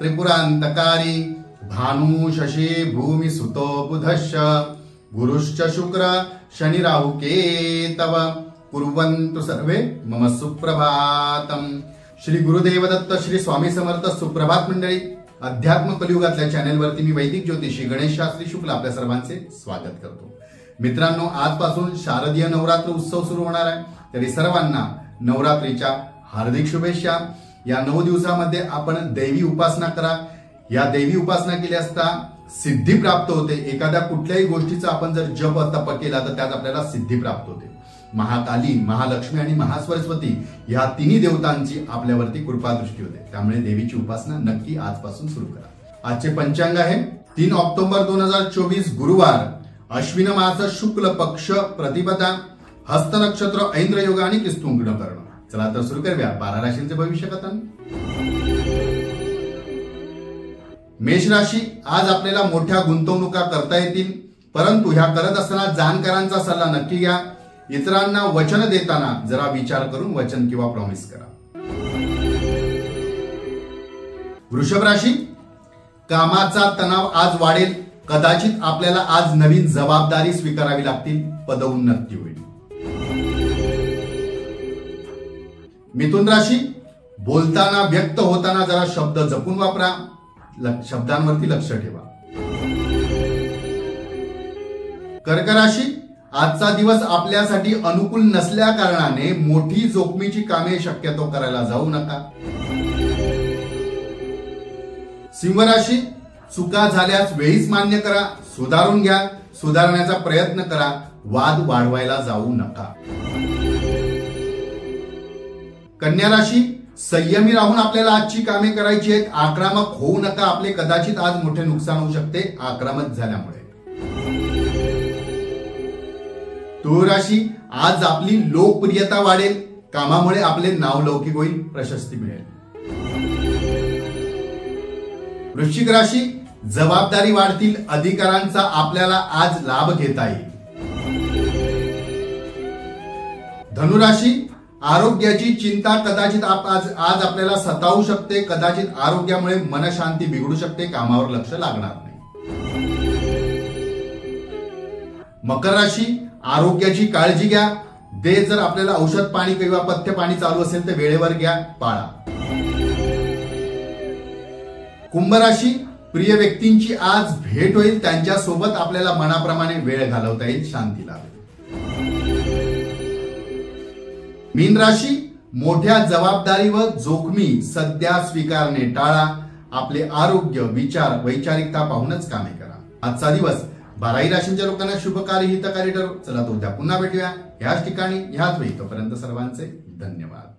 त्रिपुरांतकारी भानु शशी भूमि सुतो बुधश्च गुरुश्च शुक्र शनि राहु केतव कुर्वन्तु सर्वे मम सुप्रभातम। श्री गुरुदेव दत्त श्री स्वामी समर्थ। सुप्रभात मंडळी, अध्यात्म कलियुगातल्या चॅनेलवरती मी वैदिक ज्योतिषी गणेश शास्त्री शुक्ल आपल्या सर्वांचे स्वागत करतो। मित्रांनो, आजपासून शारदीय नवरात्र उत्सव सुरू होणार आहे, तरी सर्वांना नवरात्रीच्या हार्दिक शुभेच्छा। या 9 दिवसामध्ये आपण दैवी उपासना करा। या दैवी उपासना केली असता सिद्धी प्राप्त होते। एखाद्या कुठल्याही गोष्टीचा आपण जर जप तप केला तर त्यात आपल्याला सिद्धी प्राप्त होते। महाकाली, महालक्ष्मी आणि महासरस्वती या तिन्ही देवतांची आपल्यावरती कृपा दृष्टी होते। त्यामुळे देवीची उपासना नक्की आजपासून सुरू करा। आजचे पंचांग आहे 3 ऑक्टोबर 2024 गुरुवार, अश्विन मास शुक्ल पक्ष प्रतिपदा, हस्त नक्षत्र ऐंद्र योग आणि किस्तुंगण कर्ण। चला तर सुरू करूया 12 राशींचे भविष्य कथन। मेष राशी, आज आपल्याला मोठ्या गुंतवणुका करता येतील, परंतु ह्या करत असताना जाणकारांचा सल्ला नक्की घ्या। इतरांना वचन देताना जरा विचार करून वचन किंवा प्रॉमिस करा। वृषभ राशी, कामाचा तणाव आज वाढेल। कदाचित आपल्याला आज नवीन जबाबदारी स्वीकारावी लागतील, पदोन्नती होईल। मिथुन राशी, बोलताना व्यक्त होताना जरा शब्द जपून वापरा, शब्दांवरती लक्ष ठेवा। कर्क राशी, आजचा दिवस आपल्यासाठी अनुकूल नसल्या कारणाने मोठी जोखमीची कामे शक्यतो करायला जाऊ नका। सिंह राशी, चुका झाल्यास वेळीच मान्य करा, सुधारून घ्या, सुधारण्याचा प्रयत्न करा, वाद वाढवायला जाऊ नका। कन्या राशी, संयमी राहून आपल्याला आजची कामे करायची आहेत, आक्रमक होऊ नका। आपले कदाचित आज मोठे नुकसान होऊ शकते आक्रमक झाल्यामुळे। तुळ राशी, आज आपली लोकप्रियता वाढेल, कामामुळे आपले नाव लौकिक होईल, प्रशस्ती मिळेल। वृश्चिक राशी, जबाबदारी वाढतील, अधिकारांचा आपल्याला आज लाभ घेता येईल। धनुराशी, आरोग्याची चिंता कदाचित आज आपल्याला सतावू शकते, कदाचित आरोग्यामुळे मनशांती बिघडू शकते, कामावर लक्ष लागणार नाही। मकर राशी, आरोग्याची काळजी घ्या, जर आपल्याला औषध पाणी किंवा पथ्य पाणी चालू असेल तर वेळेवर घ्या, पाळा। कुंभ राशी, प्रिय व्यक्तींची आज भेट होईल, त्यांच्या सोबत आपल्याला मनाप्रमाणे वेळ घालवता येईल, शांती लाभेल। मीन राशी, मोठ्या जबाबदारी व जोखमी सध्या स्वीकारणे टाळा, आपले आरोग्य, विचार, वैचारिकता पाहूनच कामे करा। आजचा दिवस 12 राशींच्या लोकांना शुभकारी हितकारी ठरो। चला तर उद्या पुन्हा भेटूया ह्याच ठिकाणी ह्याच वेळी। तोपर्यंत सर्वांचे धन्यवाद।